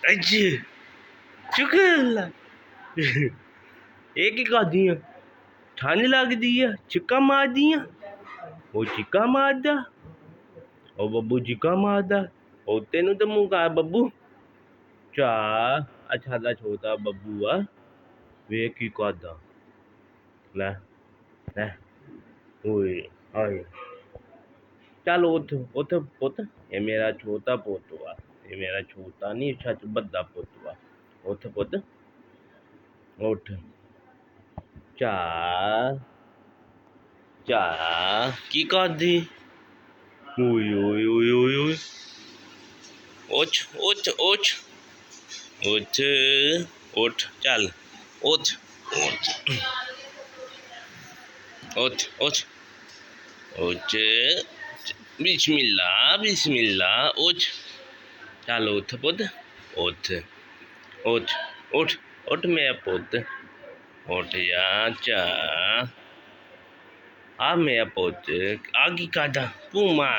ਅੱਛਾ ਸ਼ੁਕਰ ਅੱਲਾ ਇਹ ਕੀ ਕਰਦੀਆਂ ਠੰਡ ਲੱਗਦੀ ਆ ਚਿੱਕਾ ਮਾਰਦੀਆਂ ਉਹ ਚਿੱਕਾ ਮਾਰਦਾ ਉਹ ਬੱਬੂ ਚਿੱਕਾ ਮਾਰਦਾ ਉਹ ਤੈਨੂੰ ਤਾਂ ਮੂੰਹ ਕਰ ਬੱਬੂ ਚਾ ਅੱਛਾ ਦਾ ਛੋਟਾ ਬੱਬੂ ਆ ਵੇਖ ਕੀ ਕਰਦਾ ਲੈ ਲੈ ਓਏ ਆਏ ਚੱਲ ਉੱਠ ਉੱਠ ਪੁੱਤ ਇਹ ਮੇਰਾ ਛੋਟਾ ਪੁੱਤ ਵਾ ਇਹ ਮੇਰਾ ਛੋਟਾ ਨਹੀਂ ਸੱਚ ਵੱਡਾ ਪੁੱਤ ਵਾ ਉੱਠ ਪੁੱਤ ਉੱਠ ਚਾ ਚਾ ਕੀ ਕਰਦੀ ਓਏ ਓਏ ਓਏ ਓਏ ਓਏ ਉੱਠ ਉੱਠ ਉੱਠ ਉੱਠ ਉੱਠ ਚੱਲ ਉੱਠ ਉੱਠ ਉੱਠ ਉੱਠ ਉੱਠ ਬਿਸਮਿਲ੍ਲਾ ਬਿਸਮਿਲ੍ਲਾ ਉੱਠ ਚੱਲ ਉੱਠ ਪੁੱਤ ਉੱਠ ਉੱਠ ਉੱਠ ਉੱਠ ਮੇਰਾ ਪੁੱਤ ਉੱਠ ਜਾ ਚਾ ਆ ਮੇਰਾ ਪੁੱਤ ਆ ਕੀ ਕਰਦਾ ਪੂਮਾ